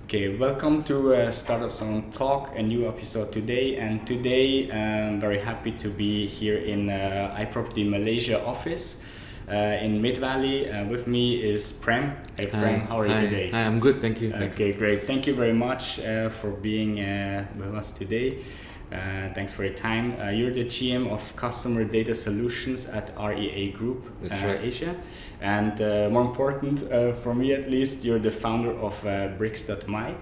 Okay, welcome to Startup Zone Talk, a new episode today. And today I'm very happy to be here in iProperty Malaysia office in Mid Valley. With me is Prem. Hey Prem, how are you today? Hi, I'm good, thank you. Okay, great. Thank you very much for being with us today. Thanks for your time. You're the GM of Customer Data Solutions at REA Group Asia. And more important, for me at least, you're the founder of Brickz.my,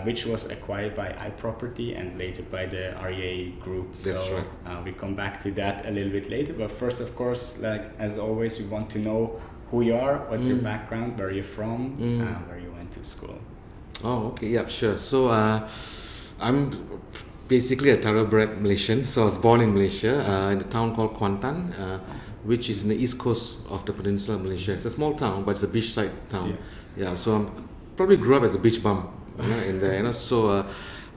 which was acquired by iProperty and later by the REA Group. That's right. We come back to that a little bit later. But first, of course, like as always, we want to know who you are, what's your background, where you're from, where you went to school. Oh, okay, yeah, sure. So I'm basically a thoroughbred Malaysian. So I was born in Malaysia in a town called Kuantan, which is in the east coast of the peninsula of Malaysia. It's a small town, but it's a beachside town. Yeah, so I probably grew up as a beach bum in there. So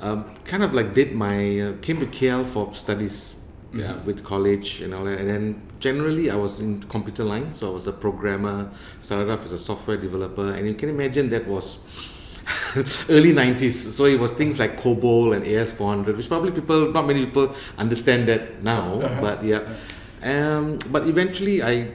kind of like came to KL for studies with college and all that. And then generally I was in computer line, so I was a programmer, started off as a software developer. And you can imagine that was early 90s, so it was things like COBOL and AS400, which probably not many people understand that now, but yeah. But eventually I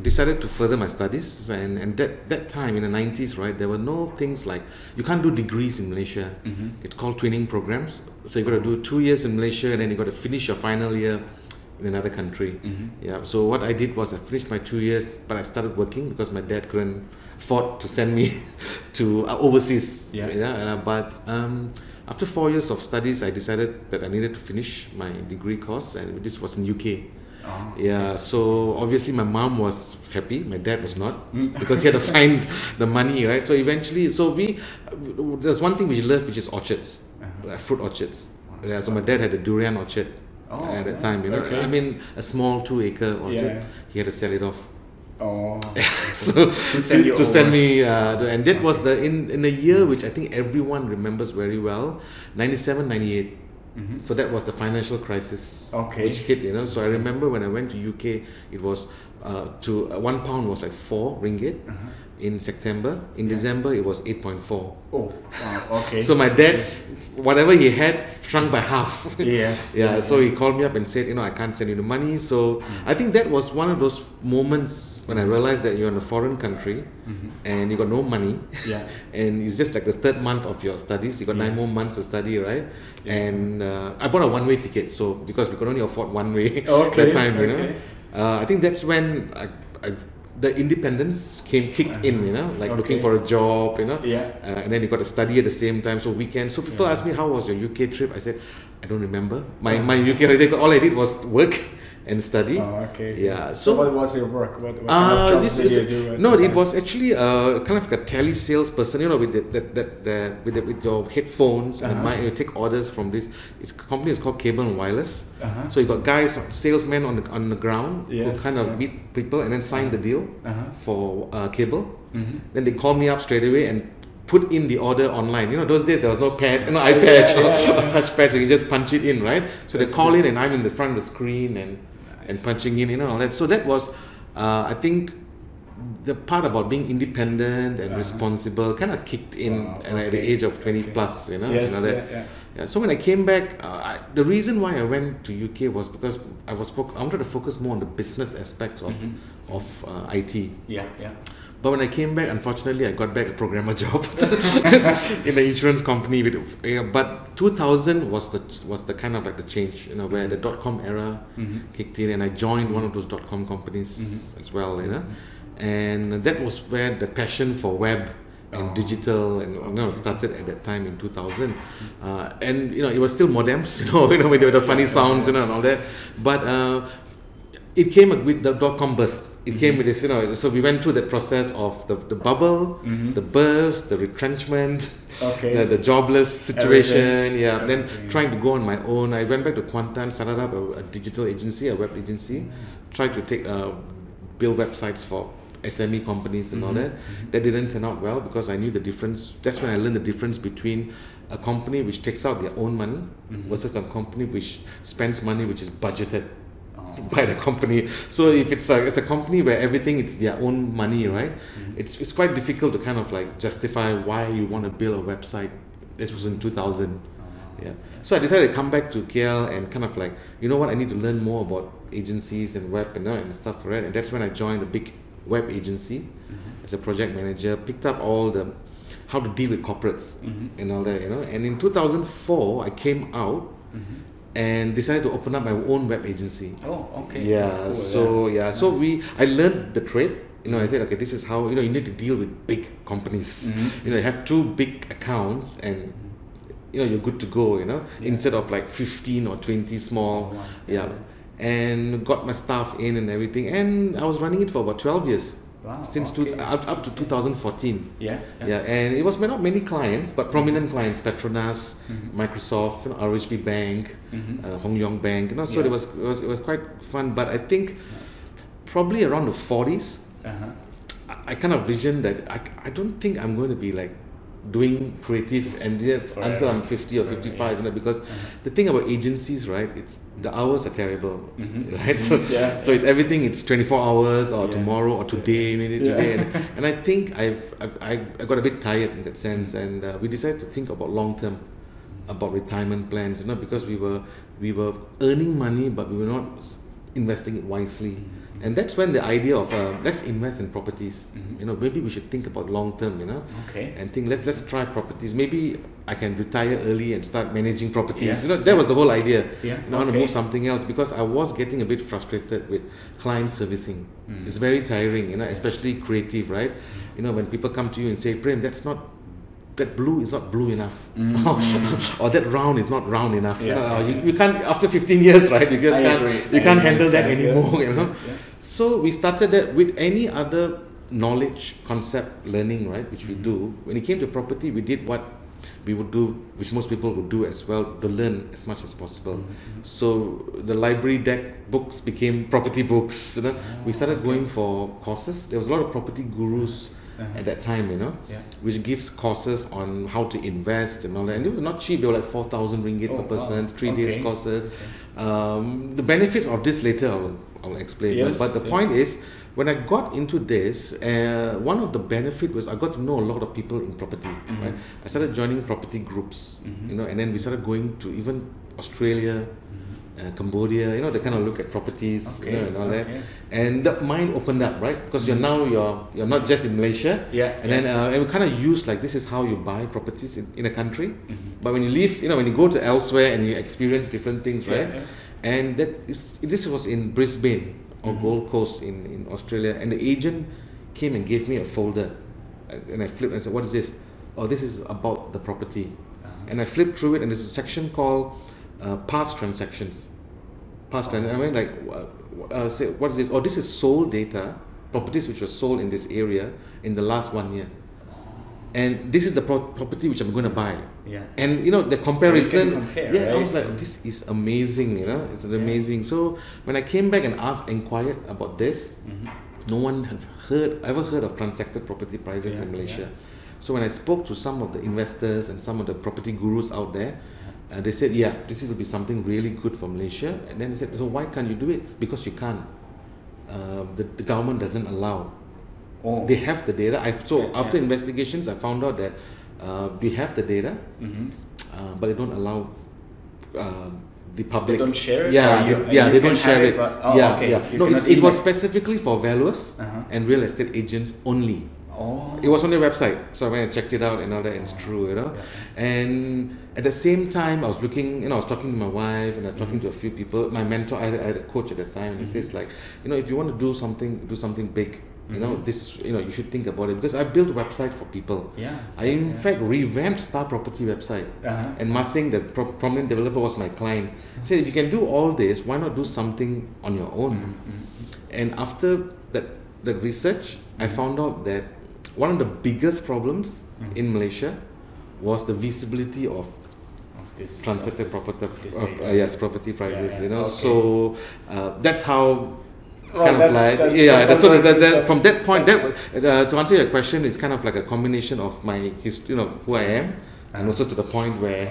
decided to further my studies, and that time in the 90s, right, there were no things like, you can't do degrees in Malaysia. It's called twinning programs, so you got to do 2 years in Malaysia and then you got to finish your final year in another country. Yeah. So what I did was I finished my 2 years, but I started working because my dad couldn't afford to send me to overseas. But after 4 years of studies, I decided that I needed to finish my degree course, and this was in UK. So obviously my mom was happy, my dad was not, because he had to find the money, right? So eventually, there's one thing we love, which is orchards, fruit orchards. Yeah, so my dad had a durian orchard at that time, I mean, a small 2-acre orchard. He had to sell it off. So to send me, and that was in a year which I think everyone remembers very well, 97, 98. So that was the financial crisis which hit. So I remember when I went to UK, it was £1 was like 4 ringgit in September. In December, it was 8.4. Oh, wow, okay. So my dad's whatever he had shrunk by half. So he called me up and said, I can't send you the money. So I think that was one of those moments when I realized that you're in a foreign country and you got no money, and it's just like the third month of your studies. You got 9 more months to study, right? And I bought a one-way ticket, so because we could only afford one way that time, I think that's when the independence kicked in, looking for a job, and then you got to study at the same time, so weekends. So people ask me, how was your UK trip? I said, I don't remember. My UK holiday, all I did was work and study. So what was your work? What kind of jobs did you do? No, it was actually kind of like a tele-sales person, with your headphones and you take orders from this. Its company is called Cable and Wireless. So you got guys, salesmen on the ground who kind of meet people and then sign the deal for cable. Then they call me up straight away and put in the order online. Those days there was no iPads or touch pads, so you just punch it in, right? So they call in and I'm in the front of the screen and punching in, all that. So that was, I think, the part about being independent and responsible kind of kicked in at the age of 20 plus, So when I came back, the reason why I went to UK was because I wanted to focus more on the business aspects of IT. But when I came back, unfortunately, I got back a programmer job in the insurance company. But 2000 was the kind of like the change, where the .com era kicked in, and I joined one of those .com companies as well, and that was where the passion for web and digital and started at that time in 2000. And it was still modems, with the funny sounds and all that. But it came with the .com burst. It came with this, so we went through that process of the bubble, the burst, the retrenchment, the jobless situation, then trying to go on my own. I went back to Kuantan, started up a digital agency, a web agency, tried to build websites for SME companies and all that. That didn't turn out well because I knew the difference. That's when I learned the difference between a company which takes out their own money versus a company which spends money which is budgeted. by the company. So if it's a company where everything it's their own money, right? It's quite difficult to kind of like justify why you want to build a website. This was in 2000. Yeah. So I decided to come back to KL and kind of like, you know what, I need to learn more about agencies and web and stuff, right? And that's when I joined a big web agency as a project manager, picked up all the how to deal with corporates and all that, And in 2004, I came out and decided to open up my own web agency. Oh, okay. Yeah. Cool, so nice. so I learned the trade. I said, okay, this is how you need to deal with big companies. You have 2 big accounts and you're good to go. Instead of like 15 or 20 small ones, and got my staff in and everything, and I was running it for about 12 years. Wow, since up to 2014. Yeah. And it was not many clients, but prominent clients: Petronas, Microsoft, RHB Bank, Hong Yong Bank. So it was quite fun. But I think probably around the 40s, I kind of visioned that I don't think I'm going to be like doing creative and until I'm 50 or 55, because the thing about agencies, right, it's the hours are terrible, right? So it's everything. It's 24 hours or tomorrow or today, and I think I got a bit tired in that sense, and we decided to think about long term, about retirement plans, because we were earning money, but we were not investing it wisely. And that's when the idea of let's invest in properties. Maybe we should think about long term. And think let's try properties. Maybe I can retire early and start managing properties. That was the whole idea. I want to move something else, because I was getting a bit frustrated with client servicing. It's very tiring, especially creative, right? When people come to you and say, Prem, that blue is not blue enough, or that round is not round enough. You can't, after 15 years, right? You just can't handle that anymore. So we started that with any other knowledge, concept learning, right? Which we do. When it came to property, we did what we would do, which most people would do as well, to learn as much as possible. So the library deck books became property books. We started going for courses. There was a lot of property gurus at that time, which gives courses on how to invest and all that. And it was not cheap. They were like 4,000 ringgit per person, 3 days courses. The benefit of this later I'll explain. But the point is, when I got into this, one of the benefit was I got to know a lot of people in property. Right? I started joining property groups, and then we started going to even Australia, Cambodia, they kind of look at properties, and all that. And the mind opened up, right? Because you're not just in Malaysia, and then and we kind of use like, this is how you buy properties in a country. But when you leave, when you go to elsewhere and you experience different things, right? And this was in Brisbane or Gold Coast in Australia, and the agent came and gave me a folder, and I flipped and I said, what is this? Oh, this is about the property. And I flipped through it, and there's a section called past transactions. I mean, like, say, what is this? Oh, this is sold data, properties which were sold in this area in the last 1 year. And this is the property which I'm going to buy. And the comparison. So compare, right? I was like, this is amazing. It's amazing. So when I came back and inquired about this, no one had ever heard of transacted property prices in Malaysia. So when I spoke to some of the investors and some of the property gurus out there, they said, this will be something really good for Malaysia. And then they said, so why can't you do it? Because you can't. The government doesn't allow. They have the data. After investigations, I found out that we have the data, but they don't allow the public. They don't share it? They don't share it. No, it was like specifically for valuers and real estate agents only. It was on their website, so when I checked it out and all that, it's true, And at the same time, I was looking, I was talking to my wife and I was talking to a few people. My mentor, I had a coach at the time, and he says like, if you want to do something big, this, you should think about it, because I built a website for people. I in fact revamped Star Property website, and Masing, the prominent developer, was my client. So if you can do all this, why not do something on your own? And after that research, I found out that one of the biggest problems in Malaysia was the visibility of this transacted property prices. So that's how from that point, to answer your question, it's kind of like a combination of my history, who I am, and also to the point where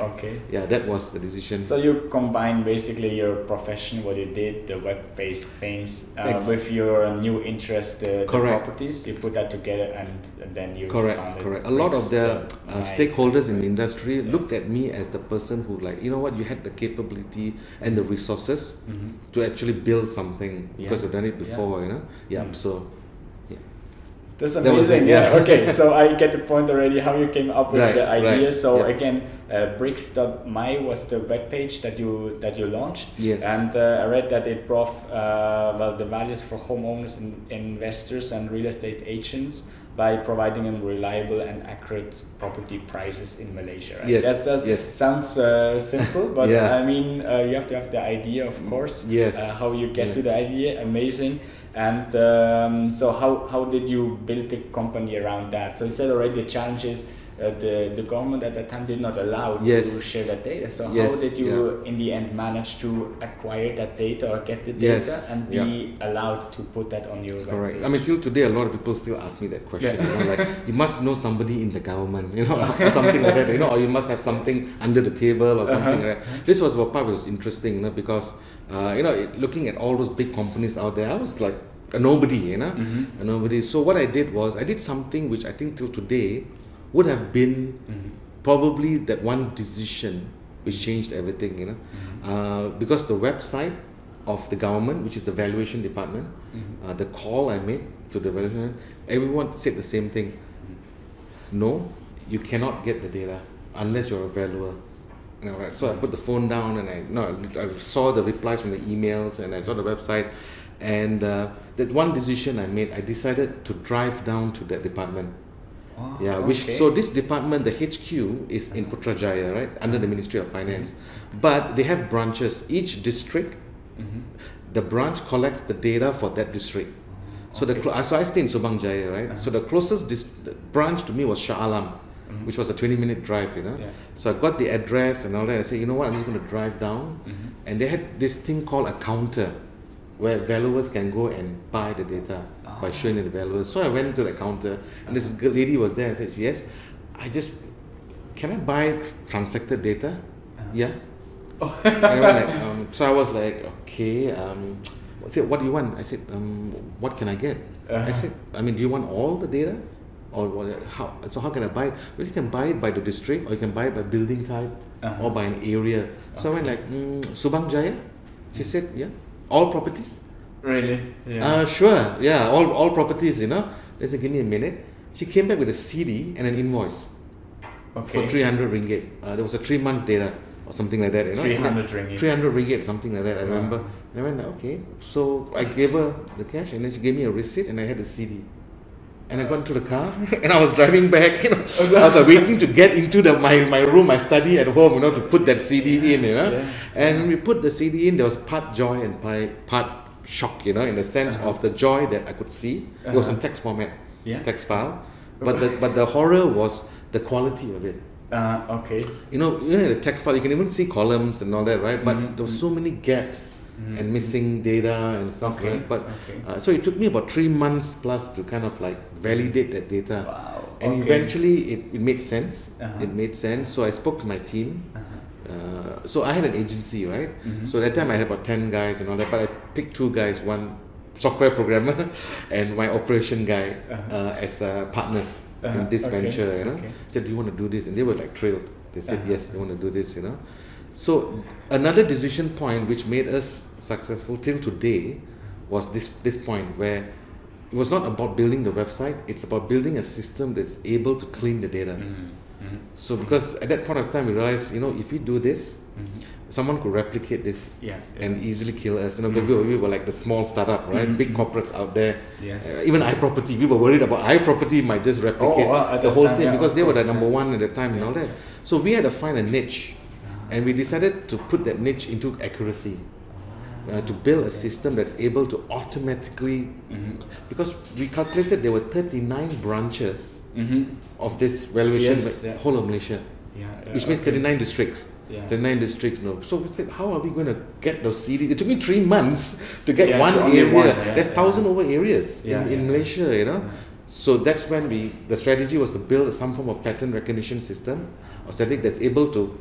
that was the decision. So you combine basically your profession, what you did, the web-based things, with your new interest, the properties. You put that together, and then you founded Correct. A lot of the stakeholders in the industry looked at me as the person who, like, you know what, you had the capability and the resources to actually build something because you've done it before, you know. So that's amazing. Okay, so I get the point already how you came up with the idea. So again, Brickz.my was the web page that you launched. Yes. And I read that it brought the values for homeowners and investors and real estate agents by providing them reliable and accurate property prices in Malaysia. Right? Yes. That sounds simple, but I mean, you have to have the idea, of course. Yes. How you get to the idea, amazing. And so how did you build the company around that? So you said already the challenges, the government at that time did not allow to share that data. So how did you in the end manage to acquire that data or get the data and be allowed to put that on your webpage? I mean, till today, a lot of people still ask me that question. You know, like, you must know somebody in the government, you know, or something like that, you know, or you must have something under the table or something like that. This was what part was interesting, you know, because you know, looking at all those big companies out there, I was like a nobody, you know, a nobody. So what I did was I did something which I think till today would have been probably that one decision which changed everything, you know, because the website of the government, which is the valuation department, the call I made to the valuation, everyone said the same thing. No, you cannot get the data unless you're a valuer. You know, so I put the phone down and I saw the replies from the emails and I saw the website, and that one decision I made, I decided to drive down to that department. So this department, the HQ is in Putrajaya, right, under the Ministry of Finance, but they have branches. Each district, the branch collects the data for that district. So so I stay in Subang Jaya, right? So the closest branch to me was Shah Alam, which was a 20-minute drive, you know. So I got the address and all that. I said, you know what, I'm just going to drive down, and they had this thing called a counter, where valuers can go and buy the data by showing the valuers. So I went to the counter, and this lady was there. I said, yes, can I buy transacted data? Yeah. And I went like, so I was like, okay. I said, what do you want? I said, what can I get? I said, I mean, do you want all the data? Or what, how can I buy it? Well, you can buy it by the district, or you can buy it by building type, or by an area. So I went like, Subang Jaya? She said, yeah. All properties? Really? Sure. Yeah, all properties, you know. They said, give me a minute. She came back with a CD and an invoice for 300 ringgit. There was a 3 months data or something like that, you know. 300 ringgit. 300 ringgit, something like that, I remember. And I went, okay. So I gave her the cash, and then she gave me a receipt, and I had the CD. And I got into the car, and I was driving back, you know. I was like waiting to get into my room, my study at home, you know, to put that CD in, you know. And when we put the CD in, there was part joy and part shock, you know, in the sense of the joy that I could see. It was in text format, text file. But the horror was the quality of it. You know, the text file, you can even see columns and all that, right? But there were so many gaps and missing data and stuff, right? But so it took me about 3 months plus to kind of like validate that data. And eventually it made sense. It made sense. So I spoke to my team. So I had an agency, right? So that time I had about 10 guys and all that, but I picked 2 guys, one software programmer and my operation guy as partners in this venture, you know. Said, do you want to do this? And they were like thrilled. They said, yes, they want to do this, you know. So another decision point which made us successful till today was this point where it was not about building the website, it's about building a system that's able to clean the data. So because at that point of time we realized, you know, if we do this, someone could replicate this and easily kill us. You know, we were like the small startup, right? Big corporates out there. Even iProperty, we were worried about iProperty might just replicate the whole thing because they were the number one at the time and all that. So we had to find a niche. And we decided to put that niche into accuracy, to build a system that's able to automatically, because we calculated there were 39 branches of this valuation whole of Malaysia, which means 39 districts. 39 districts. No. So we said, how are we going to get those CDs? It took me 3 months to get one area. There's 1,000 over areas in Malaysia, you know. So that's when the strategy was to build some form of pattern recognition system or static that's able to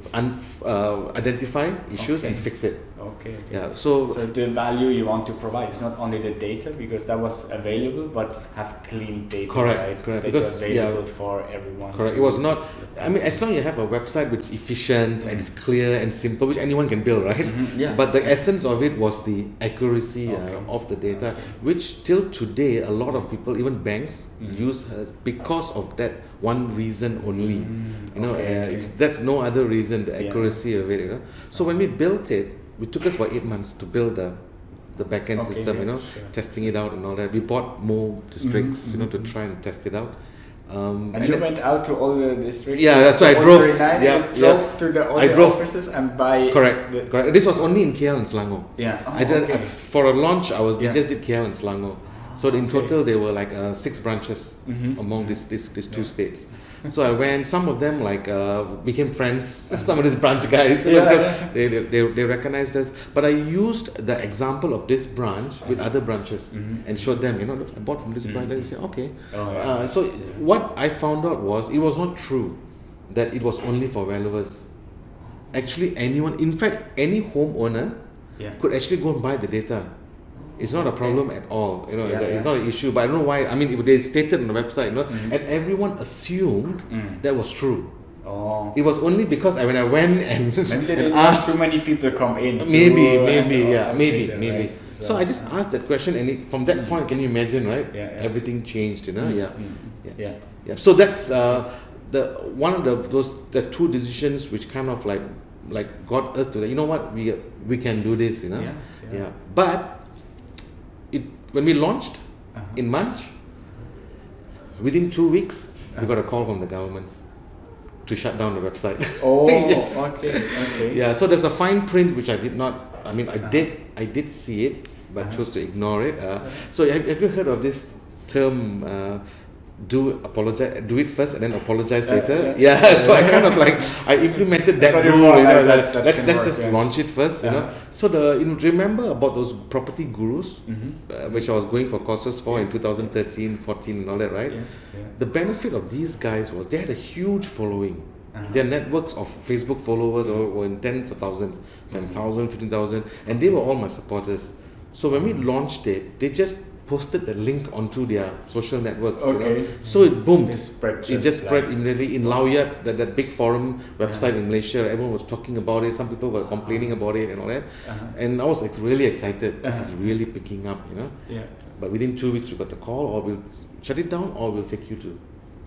identify issues and fix it. Okay. Yeah. So the value you want to provide is not only the data, because that was available, but have clean data. Correct. Data because available for everyone. Correct. It was not. I mean, as long as you have a website which is efficient and it's clear and simple, which anyone can build, right? Yeah. But the essence of it was the accuracy of the data, which till today a lot of people, even banks, use because of that one reason only. That's no other reason, the accuracy of it. So when we built it, it took us about 8 months to build the backend system, testing it out and all that. We bought more districts, to try and test it out. And you went out to all the districts? Yeah, so I drove. Drove to the offices and buy. Correct. This was only in KL and Selangor. Yeah. I did for a launch. We just did KL and Selangor. So in total, there were like 6 branches among these 2 states. So I went. Some of them became friends. Some of these branch guys, because they recognized us. But I used the example of this branch with other branches and showed them. Look, I bought from this branch. They said, okay. So what I found out was it was not true that it was only for valuers. Actually, anyone, in fact, any homeowner could actually go and buy the data. It's not a problem at all, it's not an issue. But I don't know why. I mean, if they stated on the website, and everyone assumed that was true. Oh. It was only because when I went and maybe they didn't asked, too many people come in. Maybe. Right? So I just asked that question, and from that point, can you imagine, right? Everything changed, Yeah. So that's one of the 2 decisions which kind of like got us to what we can do this, But when we launched in March, within 2 weeks, we got a call from the government to shut down the website. Oh, yes. Okay. Yeah, so there's a fine print which I did not. I mean, I did see it, but chose to ignore it. So have you heard of this term? Do it first and then apologize later. So I kind of I implemented that rule. Let's just launch it first. So remember about those property gurus, which I was going for courses for in 2013, 14, and all that, right? Yes. Yeah. The benefit of these guys was they had a huge following. Their networks of Facebook followers were in tens of thousands, 10,000, 15,000, and they were all my supporters. So when we launched it, they just posted the link onto their social networks. So it boomed. It just spread immediately in Lawyat, that big forum website in Malaysia. Everyone was talking about it. Some people were complaining about it and all that. And I was really excited. This is really picking up, But within 2 weeks, we got the call, or we'll shut it down, or we'll take you to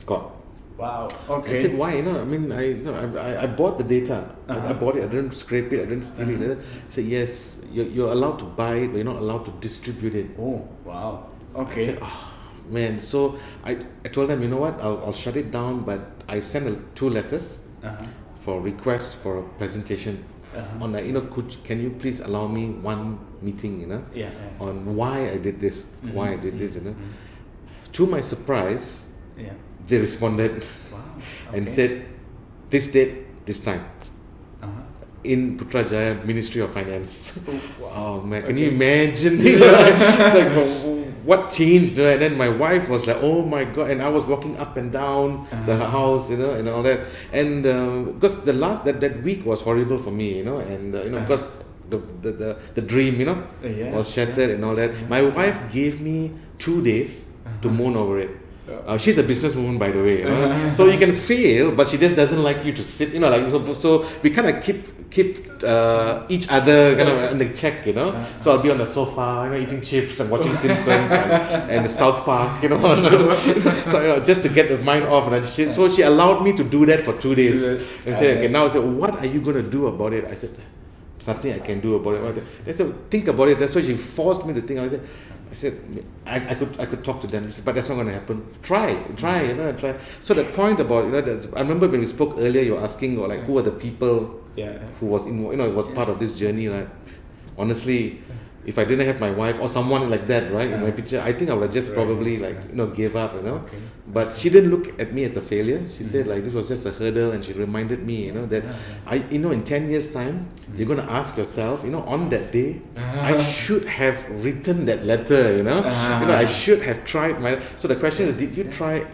court. Wow. Okay. I said, why? I mean, I bought the data. I bought it. I didn't scrape it. I didn't steal it. I said, yes, you're allowed to buy it, but you're not allowed to distribute it. Oh, wow. Okay. I said, oh, man. So I told them, you know what? I'll shut it down, but I sent 2 letters for request for a presentation. On can you please allow me one meeting, on why I did this, To my surprise, they responded and said, this date, this time, in Putrajaya Ministry of Finance. Oh man, can you imagine? What changed? And then my wife was like, oh my god, and I was walking up and down the house, and all that. And because that week was horrible for me, and because the dream, was shattered and all that. My wife gave me 2 days to mourn over it. She's a businesswoman, by the way. So you can fail, but she just doesn't like you to sit. So we kind of keep each other kind of in the check. So I'll be on the sofa, eating chips and watching Simpsons and South Park. So just to get the mind off. So she allowed me to do that for 2 days. And say, okay, now I said, what are you gonna do about it? I said, there's nothing I can do about it. They said, think about it. That's why she forced me to think. I said, I could talk to them, but that's not going to happen. Try. So that point about, I remember when we spoke earlier, you were asking, who are the people who was in, was part of this journey. Honestly, if I didn't have my wife or someone like that, right, in my picture, I think I would have just probably gave up, Okay. But she didn't look at me as a failure. She said this was just a hurdle, and she reminded me, that in 10 years time, you're going to ask yourself, on that day, I should have written that letter, I should have tried so the question is, did you try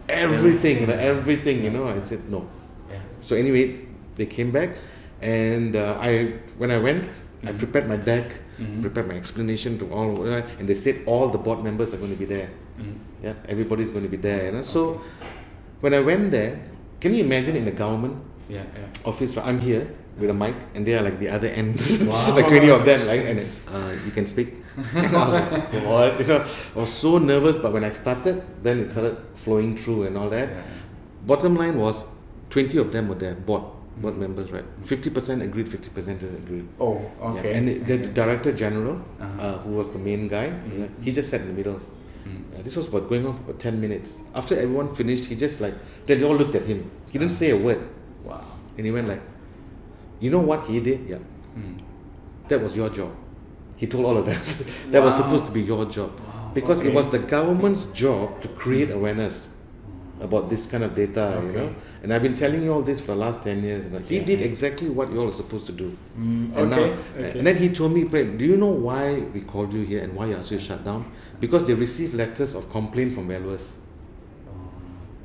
everything, everything, I said no. Yeah. So anyway, they came back, and when I went, I prepared my deck, prepared my explanation to all, and they said all the board members are going to be there. Yeah, everybody's going to be there. So when I went there, can you imagine in the government office? I'm here with a mic, and they are like the other end, like 20 of them, and then, you can speak. And I was like, what? I was so nervous, but when I started, then it started flowing through and all that. Bottom line was, 20 of them were there, board members, right? 50% agreed, 50% didn't agree. Oh, okay. Yeah. And the director general, who was the main guy, he just sat in the middle. This was going on for about 10 minutes. After everyone finished, he just then they all looked at him. He didn't say a word. Wow. And he went you know what he did? Yeah. That was your job. He told all of them. That was supposed to be your job. Because it was the government's job to create awareness about this kind of data, And I've been telling you all this for the last 10 years. He did exactly what you all are supposed to do. And then he told me, Prem, do you know why we called you here and why you asked you to shut down? Because they received letters of complaint from valuers.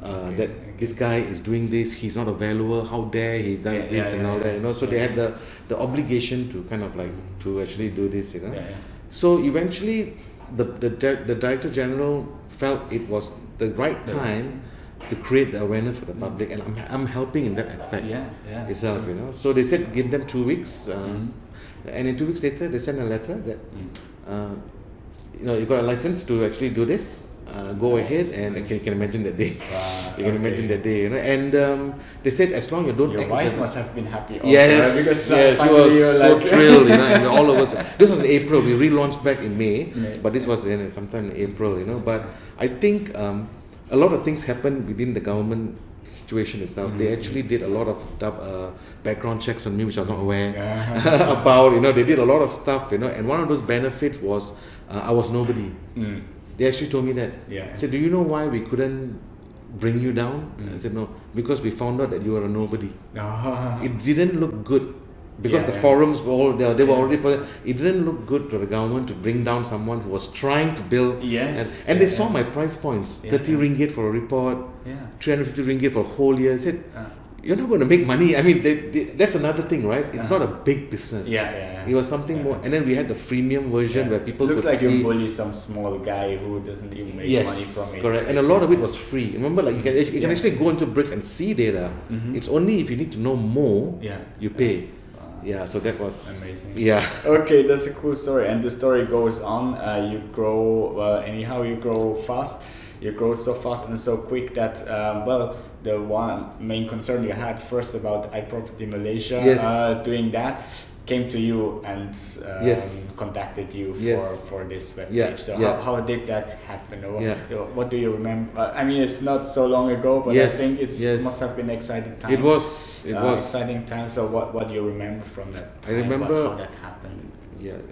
That this guy is doing this, he's not a valuer, how dare he does this and all that, So they had the obligation to kind of to actually do this, So eventually the Director General felt it was the right time to create the awareness for the public, and I'm helping in that aspect itself, So they said give them 2 weeks, and in 2 weeks later they sent a letter that you got a license to actually do this. Go ahead, and you can imagine that day. You can imagine that day, And they said as long as you don't. Your wife must have been happy. Also, yes, because she was so thrilled, And all of us. This was in April. We relaunched back in May, but this was sometime in April, But I think a lot of things happened within the government situation itself. They actually did a lot of background checks on me, which I was not aware about. They did a lot of stuff, And one of those benefits was I was nobody. They actually told me that. I said, do you know why we couldn't bring you down? I said, no, because we found out that you were a nobody. It didn't look good because the forums were all there. They were already. It didn't look good to the government to bring down someone who was trying to build. And they saw my price points: 30 ringgit for a report, 350 ringgit for a whole year. I said, you're not going to make money. I mean, that's another thing, right? It's not a big business. It was something more. And then we had the freemium version where people looks could like see. you bully some small guy who doesn't even make money from it. Correct. And a lot of it was free. Remember, you can actually go into Brickz and see data. It's only if you need to know more, you pay. So that was amazing. Okay, that's a cool story, and the story goes on. You grow you grow fast. You grow so fast and so quick that the one main concern you had first about iProperty Malaysia doing that came to you and contacted you for this webpage. So how did that happen? What do you remember? I mean, it's not so long ago, but I think it must have been an exciting time. It was exciting time. So what do you remember from that time? I remember how that happened.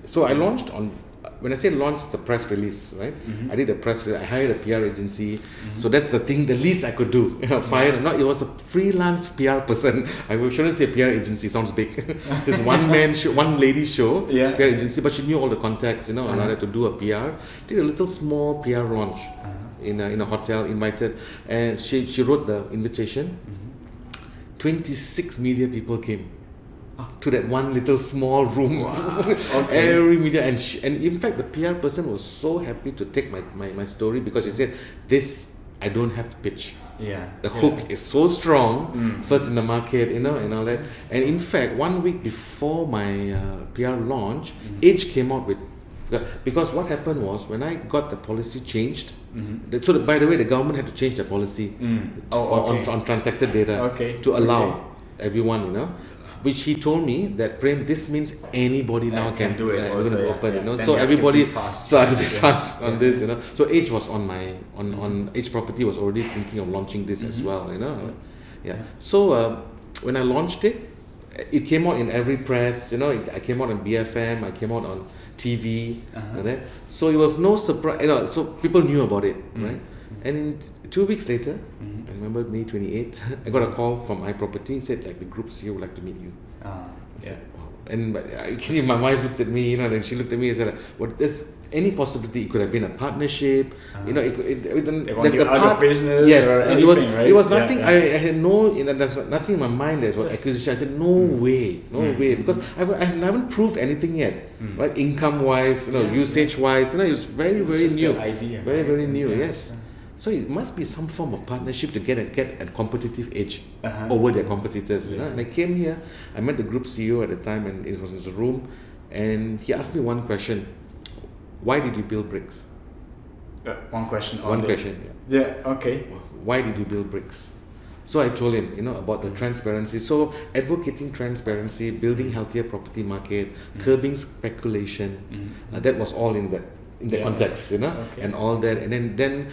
So I launched on. When I say launch, it's a press release, right? I did a press release. I hired a PR agency. So that's the thing, the least I could do. It was a freelance PR person. I shouldn't say PR agency, sounds big. Just one lady show, PR agency, but she knew all the contacts, and I had to do a PR. Did a little small PR launch in a hotel, invited, and she wrote the invitation. 26 media people came to that one little small room. Every media, and in fact the PR person was so happy to take my story because she said, this I don't have to pitch. The hook is so strong, first in the market, and all that. And in fact, 1 week before my PR launch, Edge came out with, because what happened was when I got the policy changed, so by the way, the government had to change their policy on transacted data to allow everyone, which he told me that, Prem, this means anybody now can do it. Open, so everybody started to be fast on this, So Edge was on Edge Property was already thinking of launching this as well, So when I launched it, it came out in every press, you know, I came out on BFM, I came out on TV, right? So it was no surprise, you know, so people knew about it, right? And 2 weeks later, I remember May 28th, I got a call from iProperty, said like the group CEO would like to meet you. Said, wow. And my wife looked at me, you know, and she looked at me and said, "What? There's any possibility it could have been a partnership? You know, they want you out of business, yes, or anything, it was right? it was nothing. I had no, you know, there's nothing in my mind that was acquisition. I said no way, because I haven't proved anything yet, right? Income wise, you know, usage wise, you know, it was very new, idea, very new. Yes. So it must be some form of partnership to get a competitive edge over their competitors. You know? And I came here, I met the group CEO at the time, and it was in his room, and he asked me one question: why did you build Brickz? One question. One question. Yeah. Okay. Why did you build Brickz? So I told him, you know, about the transparency. So advocating transparency, building healthier property market, curbing speculation. That was all in the context, you know, and all that, and then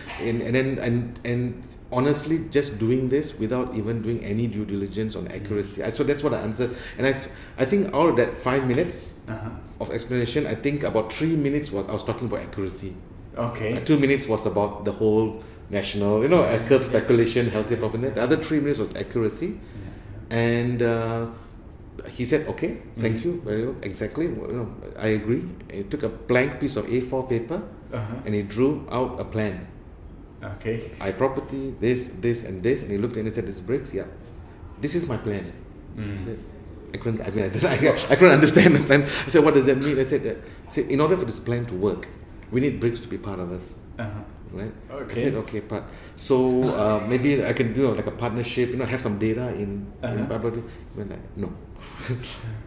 honestly, just doing this without even doing any due diligence on accuracy. So that's what I answered, and I think out of that 5 minutes of explanation, I think about 3 minutes I was talking about accuracy. Okay. 2 minutes was about the whole national, you know, curb speculation, healthier property. The other 3 minutes was accuracy, and he said, "Okay, thank you, very well, exactly. You know, I agree." And he took a blank piece of A4 paper and he drew out a plan. Okay. iProperty, this, and this, and he looked and he said, "This is Brickz, yeah. This is my plan." He said, I couldn't understand the plan. I said, "What does that mean?" I said, "In order for this plan to work, we need Brickz to be part of us." Right? Okay. I said, "Okay, but so maybe I can do like a partnership, you know, have some data in property." When no,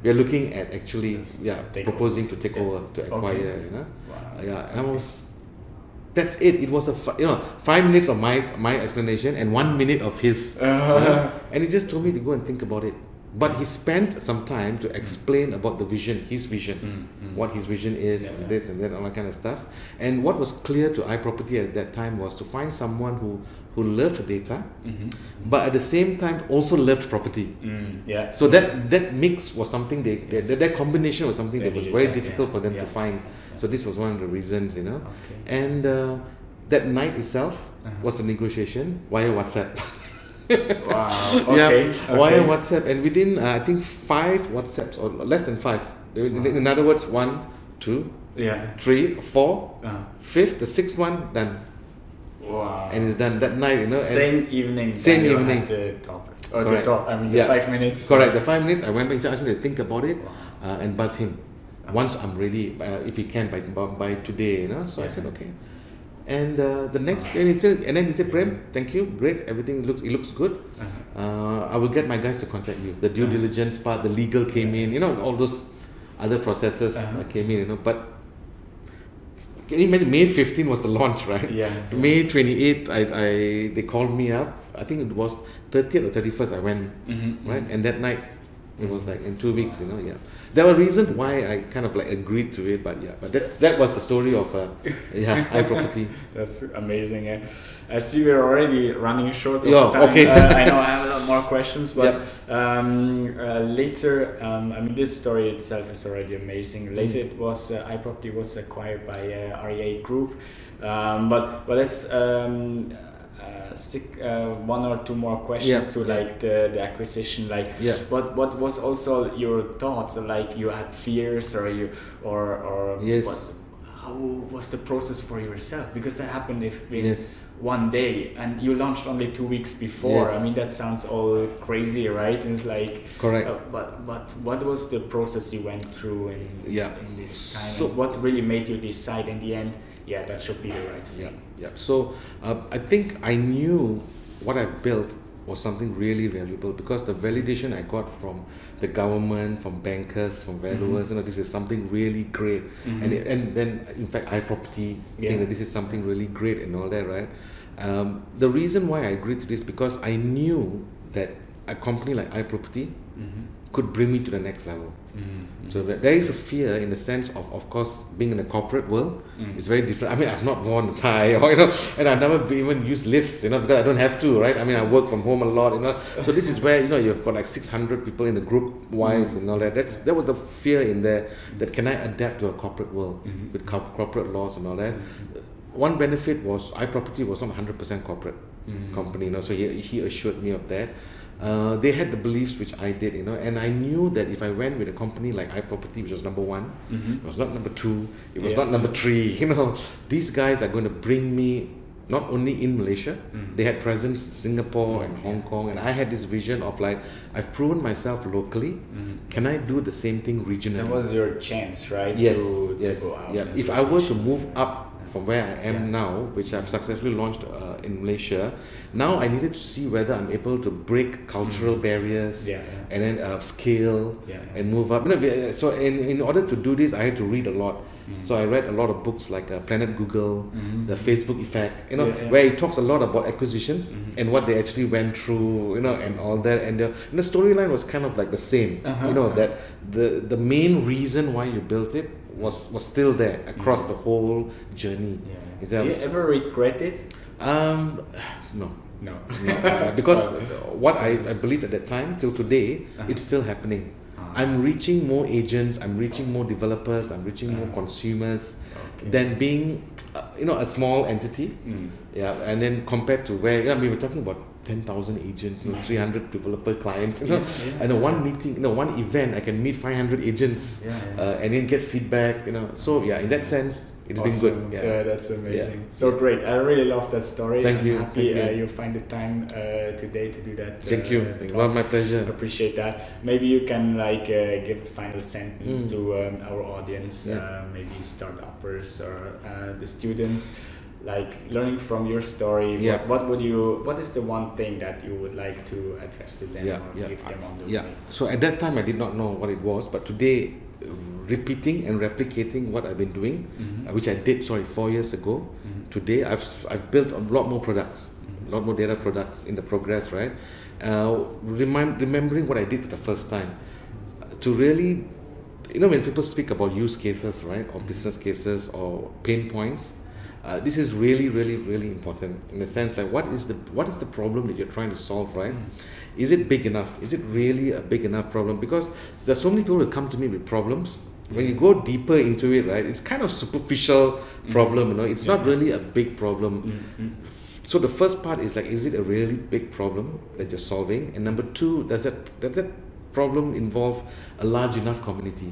we are looking at actually proposing to take over, to acquire, you know. And I was, that's it. It was 5 minutes of my explanation and 1 minute of his, and he just told me to go and think about it. But he spent some time to explain about the vision, his vision, what his vision is, and this and that, all that kind of stuff. And what was clear to iProperty at that time was to find someone who loved data, but at the same time also loved property. So that mix was something that combination was something that was very difficult for them to find. So this was one of the reasons, you know. And that night itself was the negotiation via WhatsApp. Wow. Okay. Via WhatsApp, and within I think 5 WhatsApps or less than 5. In other words, 1, 2, 3, 4, 5th, the 6th one done. Wow. And it's done that night, you know. Same evening. Same evening. Had the talk. Or the talk. I mean, the 5 minutes. Correct. The 5 minutes. I went back. He asked me to think about it and buzz him once I'm ready. If he can by today, you know. So I said okay. And the next day, and then he said, "Prem, thank you, great, everything looks good. I will get my guys to contact you. The due diligence part, the legal came in, you know, all those other processes came in, you know. But can you imagine, May 15 was the launch, right? May 28th, they called me up. I think it was 30th or 31st. I went, right, and that night it was like in 2 weeks, you know. There were reasons why I kind of like agreed to it, but that was the story of iProperty. That's amazing. I see we're already running short of time. Okay. I know I have a lot more questions, but later, I mean, this story itself is already amazing. Later, it was iProperty was acquired by REA Group, but let's stick 1 or 2 more questions to like the acquisition. Like, what was also your thoughts? Like, you had fears, or how was the process for yourself? Because that happened in 1 day, and you launched only 2 weeks before. I mean, that sounds all crazy, right? And it's like, correct. But what was the process you went through in this time? So what really made you decide in the end? That should be the right thing. So I think I knew what I've built was something really valuable, because the validation I got from the government, from bankers, from valuers, you know, this is something really great. And then in fact iProperty saying that this is something really great and all that, right? The reason why I agreed to this, because I knew that a company like iProperty could bring me to the next level. So there is a fear in the sense of course, being in the corporate world is very different. I mean, I've not worn a tie, or, and I've never even used lifts, because I don't have to, right? I mean, I work from home a lot, So this is where, you've got like 600 people in the group wise and all that. There was a fear in there that can I adapt to a corporate world with corporate laws and all that. One benefit was iProperty was not 100% corporate company, so he assured me of that. They had the beliefs which I did, and I knew that if I went with a company like iProperty, which was number 1, it was not number 2, it was not number 3, these guys are going to bring me not only in Malaysia, they had presence in Singapore and Hong Kong, and I had this vision of like, I've proven myself locally, can I do the same thing regionally? That was your chance, right? Yes, to go out. Yeah. If I were to move up from where I am now, which I've successfully launched in Malaysia, now I needed to see whether I'm able to break cultural barriers and then scale and move up. So in order to do this, I had to read a lot. So I read a lot of books like Planet Google, The Facebook Effect, where it talks a lot about acquisitions and what they actually went through, and all that. And the storyline was kind of like the same, that the main reason why you built it was still there across the whole journey. Do you ever regret it? No. Because what I believed at that time till today, it's still happening. I'm reaching more agents, I'm reaching more developers, I'm reaching more consumers than being a small entity. And then compared to where we were talking about 10,000 agents, 300 developer clients, and one meeting, one event, I can meet 500 agents and then get feedback, So in that sense, it's been good. Yeah, that's amazing. So great. I really love that story. Thank you. I'm happy you find the time today to do that. Thank you. It was my pleasure. Appreciate that. Maybe you can give a final sentence to our audience, maybe startuppers or the students. Like learning from your story, what is the one thing that you would like to address to them or give them on the way? So at that time I did not know what it was, but today repeating and replicating what I've been doing, which I did 4 years ago, today I've built a lot more products, a lot more data products in the progress, right? Remembering what I did for the first time, to really, when people speak about use cases, right, or business cases or pain points, this is really, really, really important in the sense like what is the problem that you're trying to solve, right? Is it big enough? Is it really a big enough problem? Because there's so many people who come to me with problems. When you go deeper into it, right, it's kind of superficial problem, it's not really a big problem. So the first part is like, is it a really big problem that you're solving? And number 2, does that problem involve a large enough community?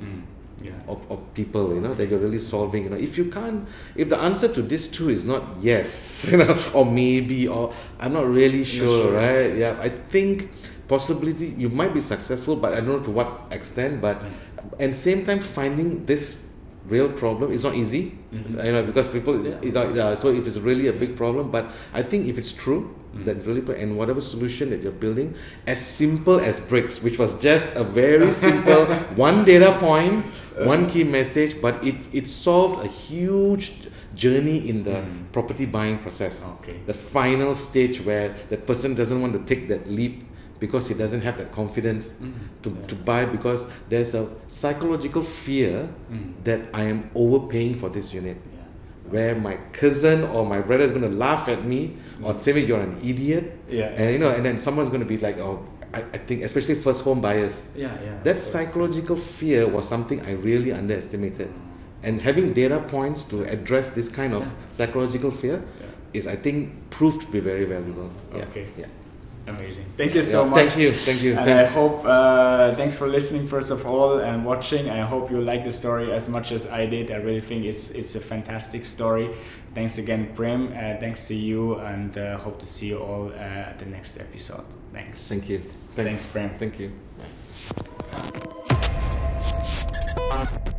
Of people, that you're really solving. If the answer to this 2 is not yes, or maybe, or I'm not really sure, right? I think possibility you might be successful, but I don't know to what extent. But and same time, finding this real problem is not easy, because people. So if it's really a big problem, but I think if it's true. That's really, and whatever solution that you're building, as simple as Brickz, which was just a very simple one data point, one key message, but it solved a huge journey in the property buying process. The final stage where that person doesn't want to take that leap because he doesn't have that confidence to buy, because there's a psychological fear that I am overpaying for this unit. Where my cousin or my brother is going to laugh at me or tell me you're an idiot, and and then someone's going to be like, I think especially first home buyers, that psychological fear was something I really underestimated, and having data points to address this kind of psychological fear is, I think, proved to be very valuable. Amazing. Thank you so much. Thank you. And I hope, thanks for listening first of all and watching. I hope you like the story as much as I did. I really think it's a fantastic story. Thanks again, Prem. Thanks to you, and hope to see you all at the next episode. Thanks. Thank you. Thanks, Prem. Thank you. Bye.